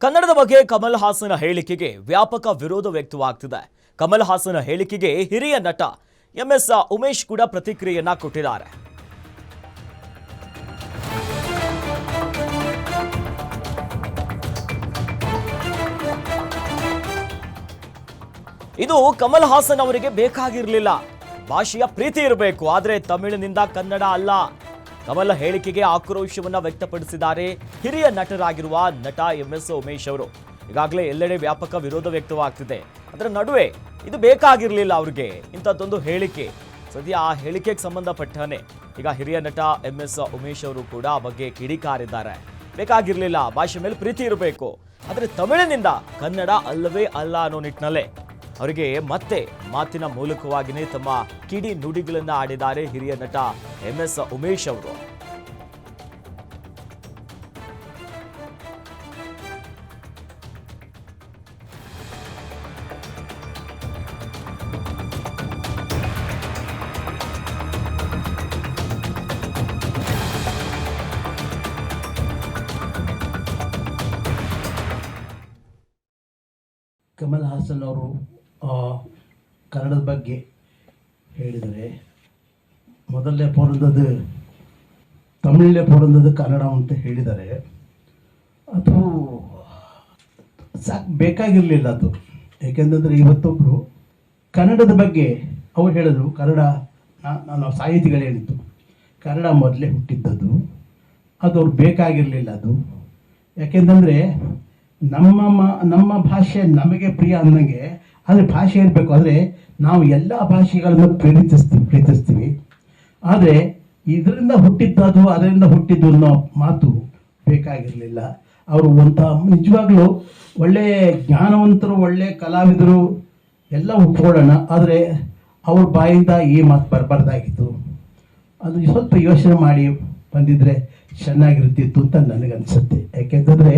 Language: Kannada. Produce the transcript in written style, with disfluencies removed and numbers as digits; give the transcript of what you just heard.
ಕನ್ನಡದ ಬಗ್ಗೆ ಕಮಲ್ ಹಾಸನ್ ಹೇಳಿಕೆಗೆ ವ್ಯಾಪಕ ವಿರೋಧ ವ್ಯಕ್ತವಾಗ್ತಿದೆ. ಕಮಲ್ ಹಾಸನ್ ಹೇಳಿಕೆಗೆ ಹಿರಿಯ ನಟ ಎಂಎಸ್ ಉಮೇಶ್ ಕೂಡ ಪ್ರತಿಕ್ರಿಯೆಯನ್ನ ಕೊಟ್ಟಿದ್ದಾರೆ. ಇದು ಕಮಲ್ ಹಾಸನ್ ಅವರಿಗೆ ಬೇಕಾಗಿರಲಿಲ್ಲ. ಭಾಷೆಯ ಪ್ರೀತಿ ಇರಬೇಕು, ಆದರೆ ತಮಿಳಿನಿಂದ ಕನ್ನಡ ಅಲ್ಲ. ಕಮಲ್ ಹೇಳಿಕೆಗೆ ಆಕ್ರೋಶವನ್ನ ವ್ಯಕ್ತಪಡಿಸಿದ್ದಾರೆ ಹಿರಿಯ ನಟರಾಗಿರುವ ನಟ ಎಂಎಸ್ ಉಮೇಶ್ ಅವರು. ಈಗಾಗಲೇ ಎಲ್ಲೆಡೆ ವ್ಯಾಪಕ ವಿರೋಧ ವ್ಯಕ್ತವಾಗ್ತಿದೆ. ಅದರ ನಡುವೆ ಇದು ಬೇಕಾಗಿರಲಿಲ್ಲ ಅವ್ರಿಗೆ ಇಂಥದ್ದೊಂದು ಹೇಳಿಕೆ. ಸದ್ಯ ಆ ಹೇಳಿಕೆಗೆ ಸಂಬಂಧಪಟ್ಟನೆ ಈಗ ಹಿರಿಯ ನಟ ಎಂಎಸ್ ಉಮೇಶ್ ಅವರು ಕೂಡ ಆ ಬಗ್ಗೆ ಕಿಡಿಕಾರಿದ್ದಾರೆ. ಬೇಕಾಗಿರಲಿಲ್ಲ, ಭಾಷೆ ಮೇಲೆ ಪ್ರೀತಿ ಇರಬೇಕು, ಆದರೆ ತಮಿಳಿನಿಂದ ಕನ್ನಡ ಅಲ್ಲವೇ ಅಲ್ಲ ಅನ್ನೋ ನಿಟ್ಟಿನಲ್ಲೇ ಅವರಿಗೆ ಮತ್ತೆ ಮಾತಿನ ಮೂಲಕವಾಗಿಯೇ ತಮ್ಮ ಕಿಡಿ ನುಡಿಗಳನ್ನ ಆಡಿದ್ದಾರೆ ಹಿರಿಯ ನಟ ಎಂಎಸ್ ಉಮೇಶ್ ಅವರು. ಕಮಲ್ ಹಾಸನ್ ಅವರು ಕನ್ನಡದ ಬಗ್ಗೆ ಹೇಳಿದರೆ, ಮೊದಲನೇ ಪೊರಂದದು ತಮಿಳೇ ಪೊರಂದದು ಕನ್ನಡ ಅಂತ ಹೇಳಿದ್ದಾರೆ. ಅದು ಸಾಕು, ಬೇಕಾಗಿರಲಿಲ್ಲ ಅದು. ಏಕೆಂದರೆ ಇವತ್ತೊಬ್ಬರು ಕನ್ನಡದ ಬಗ್ಗೆ ಅವ್ರು ಹೇಳಿದ್ರು, ಕನ್ನಡ ನಾನು ಸಾಹಿತಿಗಳು ಹೇಳಿದ್ದು ಕನ್ನಡ ಮೊದಲೇ ಹುಟ್ಟಿದ್ದದು, ಅದು ಅವ್ರು ಬೇಕಾಗಿರಲಿಲ್ಲ ಅದು. ಯಾಕೆಂತಂದರೆ ನಮ್ಮ ಭಾಷೆ ನಮಗೆ ಪ್ರಿಯ ಅನ್ನಂಗೆ, ಆದರೆ ಭಾಷೆ ಇರಬೇಕು. ಆದರೆ ನಾವು ಎಲ್ಲ ಭಾಷೆಗಳನ್ನು ಪ್ರೀತಿಸ್ತೀವಿ. ಆದರೆ ಇದರಿಂದ ಹುಟ್ಟಿದ್ದದು ಅದರಿಂದ ಹುಟ್ಟಿದ್ದು ಅನ್ನೋ ಮಾತು ಬೇಕಾಗಿರಲಿಲ್ಲ. ಅವರು ನಿಜವಾಗ್ಲೂ ಒಳ್ಳೆಯ ಜ್ಞಾನವಂತರು, ಒಳ್ಳೆಯ ಕಲಾವಿದರು ಎಲ್ಲ ಒಪ್ಕೊಳ್ಳೋಣ, ಆದರೆ ಅವ್ರ ಬಾಯಿಂದ ಈ ಮಾತು ಬರಬಾರ್ದಾಗಿತ್ತು. ಅದು ಸ್ವಲ್ಪ ಯೋಚನೆ ಮಾಡಿ ಬಂದಿದ್ದರೆ ಚೆನ್ನಾಗಿರ್ತಿತ್ತು ಅಂತ ನನಗನ್ಸುತ್ತೆ. ಯಾಕೆಂತಂದರೆ